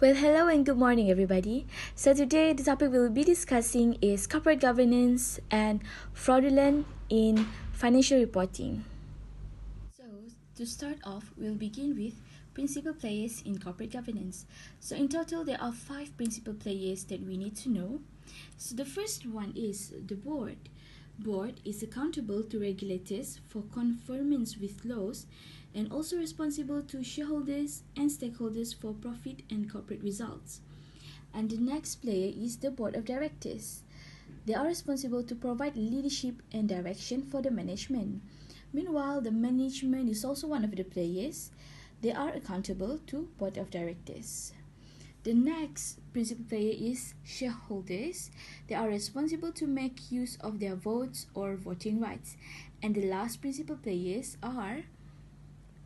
Well, hello and good morning, everybody. So today the topic we'll be discussing is corporate governance and fraudulent in financial reporting. So to start off, we'll begin with principal players in corporate governance. So in total, there are 5 principal players that we need to know. So the first one is the board. Board is accountable to regulators for conformance with laws and also responsible to shareholders and stakeholders for profit and corporate results. And the next player is the board of directors. They are responsible to provide leadership and direction for the management. Meanwhile, the management is also one of the players. They are accountable to board of directors. The next principal player is shareholders. They are responsible to make use of their votes or voting rights. And the last principal players are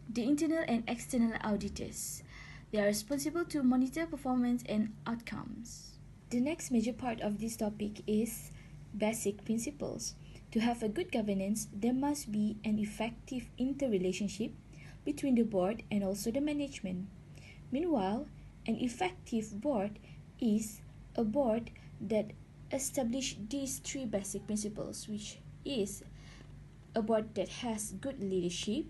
the internal and external auditors. They are responsible to monitor performance and outcomes. The next major part of this topic is basic principles. To have a good governance, there must be an effective interrelationship between the board and also the management. Meanwhile, an effective board is a board that establishes these 3 basic principles, which is a board that has good leadership,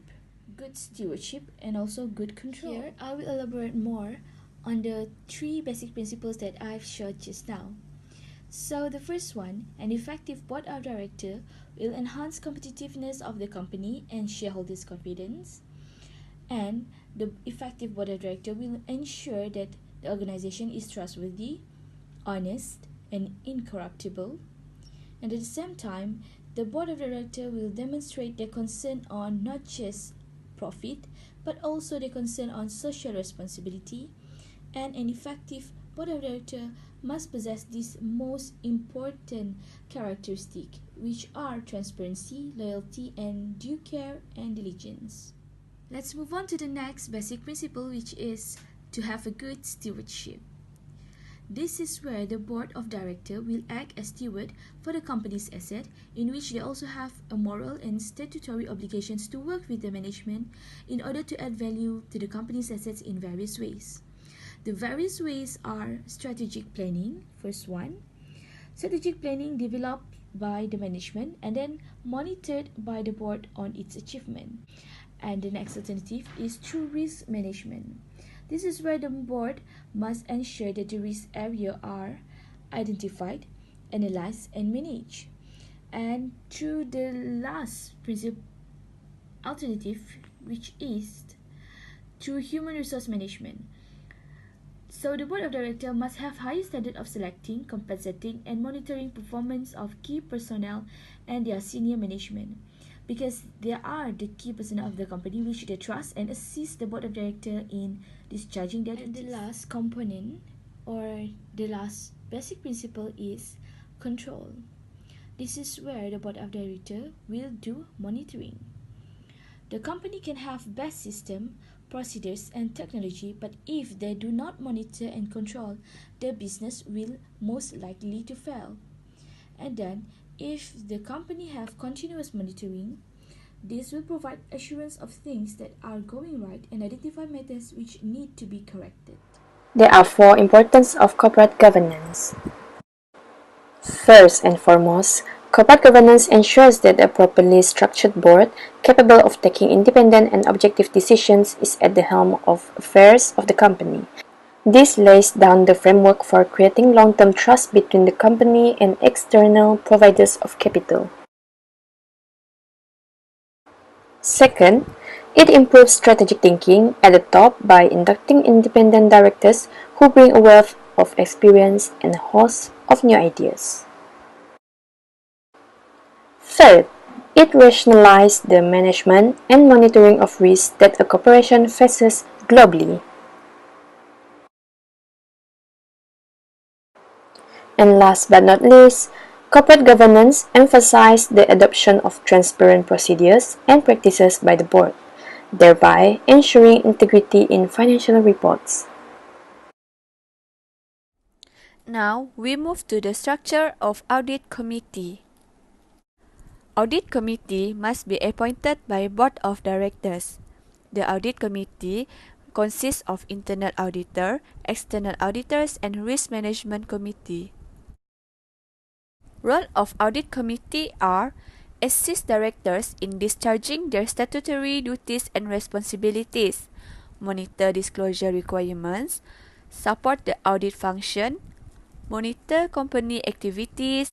good stewardship, and also good control. Here, I will elaborate more on the 3 basic principles that I've showed just now. So the first one, an effective board of directors will enhance competitiveness of the company and shareholders' confidence. And the effective board of directors will ensure that the organization is trustworthy, honest, and incorruptible. And at the same time, the board of directors will demonstrate their concern on not just profit, but also their concern on social responsibility. And an effective board of directors must possess these most important characteristics, which are transparency, loyalty, and due care and diligence. Let's move on to the next basic principle, which is to have a good stewardship. This is where the board of directors will act as steward for the company's asset, in which they also have a moral and statutory obligations to work with the management in order to add value to the company's assets in various ways. The various ways are strategic planning, first one. Strategic planning developed by the management and then monitored by the board on its achievement. And the next alternative is through risk management. This is where the board must ensure that the risk areas are identified, analyzed, and managed. And through the last principle alternative, which is through human resource management. So the board of directors must have high standard of selecting, compensating, and monitoring performance of key personnel and their senior management, because they are the key personnel of the company which they trust and assist the board of directors in discharging their duties. And the last component or the last basic principle is control. This is where the board of directors will do monitoring. The company can have best system, procedures, and technology, but if they do not monitor and control, the business will most likely to fail. And then, if the company have continuous monitoring, this will provide assurance of things that are going right and identify matters which need to be corrected. There are 4 importance of corporate governance. First and foremost, corporate governance ensures that a properly structured board, capable of taking independent and objective decisions, is at the helm of affairs of the company. This lays down the framework for creating long-term trust between the company and external providers of capital. Second, it improves strategic thinking at the top by inducting independent directors who bring a wealth of experience and a host of new ideas. Third, it rationalizes the management and monitoring of risks that a corporation faces globally. And last but not least, corporate governance emphasizes the adoption of transparent procedures and practices by the board, thereby ensuring integrity in financial reports. Now we move to the structure of audit committee. Audit committee must be appointed by board of directors. The audit committee consists of internal auditor, external auditors, and risk management committee. Role of audit committee are assist directors in discharging their statutory duties and responsibilities, monitor disclosure requirements, support the audit function, monitor company activities,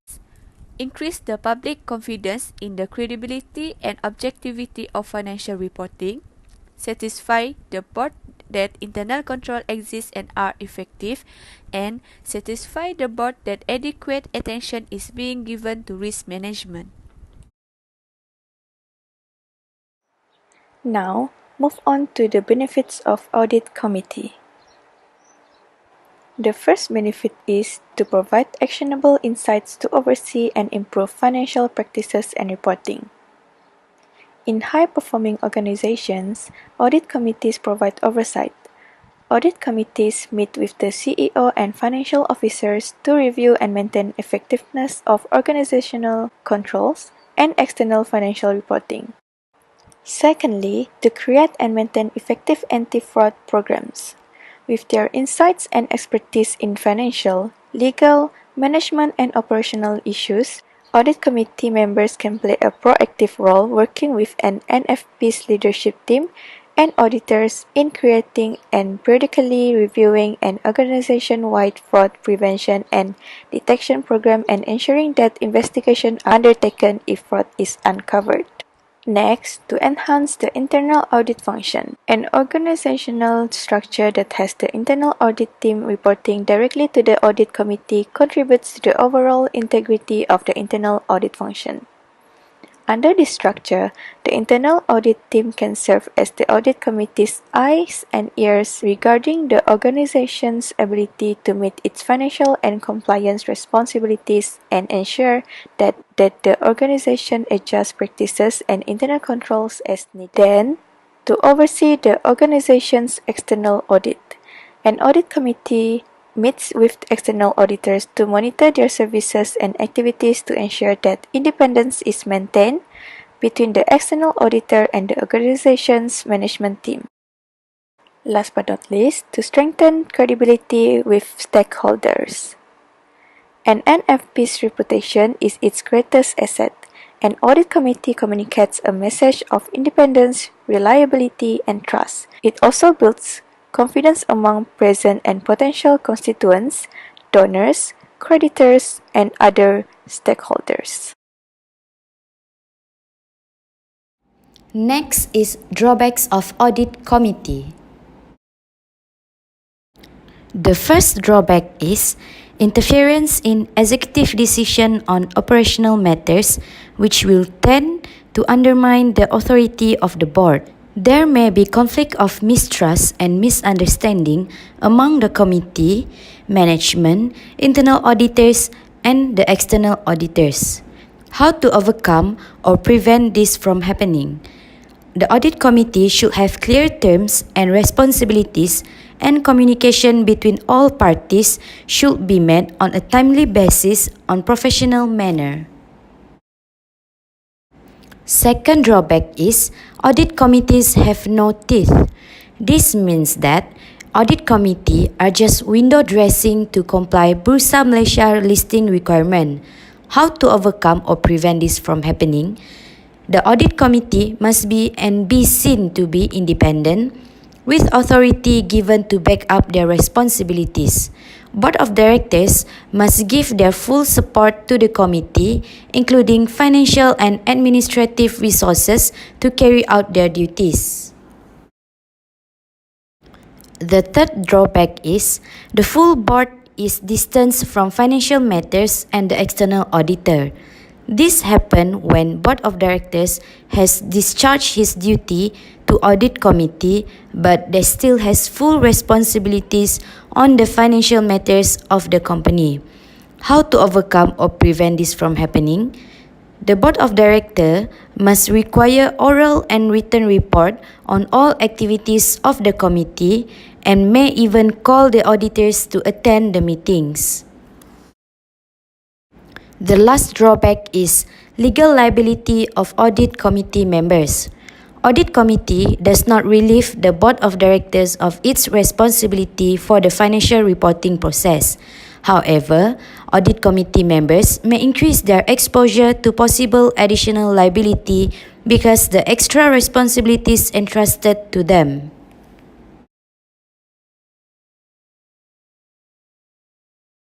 increase the public confidence in the credibility and objectivity of financial reporting, satisfy the board that internal control exists and are effective, and satisfy the board that adequate attention is being given to risk management. Now, move on to the benefits of audit committee. The first benefit is to provide actionable insights to oversee and improve financial practices and reporting. In high-performing organizations, audit committees provide oversight. Audit committees meet with the CEO and financial officers to review and maintain effectiveness of organizational controls and external financial reporting. Secondly, to create and maintain effective anti-fraud programs. With their insights and expertise in financial, legal, management, and operational issues, audit committee members can play a proactive role working with an NFP's leadership team and auditors in creating and periodically reviewing an organization-wide fraud prevention and detection program and ensuring that investigations are undertaken if fraud is uncovered. Next, to enhance the internal audit function. An organizational structure that has the internal audit team reporting directly to the audit committee contributes to the overall integrity of the internal audit function. Under this structure, the internal audit team can serve as the audit committee's eyes and ears regarding the organization's ability to meet its financial and compliance responsibilities and ensure that the organization adjusts practices and internal controls as needed. Then, to oversee the organization's external audit, an audit committee meets with external auditors to monitor their services and activities to ensure that independence is maintained between the external auditor and the organization's management team. Last but not least, to strengthen credibility with stakeholders. An NFP's reputation is its greatest asset. An audit committee communicates a message of independence, reliability, and trust. It also builds confidence among present and potential constituents, donors, creditors, and other stakeholders. Next is drawbacks of audit committee. The first drawback is interference in executive decision on operational matters, which will tend to undermine the authority of the board. There may be conflict of mistrust and misunderstanding among the committee, management, internal auditors, and the external auditors. How to overcome or prevent this from happening? The audit committee should have clear terms and responsibilities, and communication between all parties should be made on a timely basis on professional manner. Second drawback is audit committees have no teeth. This means that audit committee are just window dressing to comply Bursa Malaysia listing requirement. How to overcome or prevent this from happening? The audit committee must be and be seen to be independent, with authority given to back up their responsibilities. Board of Directors must give their full support to the committee, including financial and administrative resources to carry out their duties. The third drawback is the full board is distanced from financial matters and the external auditor. This happens when Board of Directors has discharged his duty to audit committee, but they still has full responsibilities on the financial matters of the company. How to overcome or prevent this from happening? The Board of Directors must require oral and written report on all activities of the committee and may even call the auditors to attend the meetings. The last drawback is legal liability of audit committee members. Audit Committee does not relieve the Board of Directors of its responsibility for the financial reporting process. However, Audit Committee members may increase their exposure to possible additional liability because the extra responsibilities entrusted to them.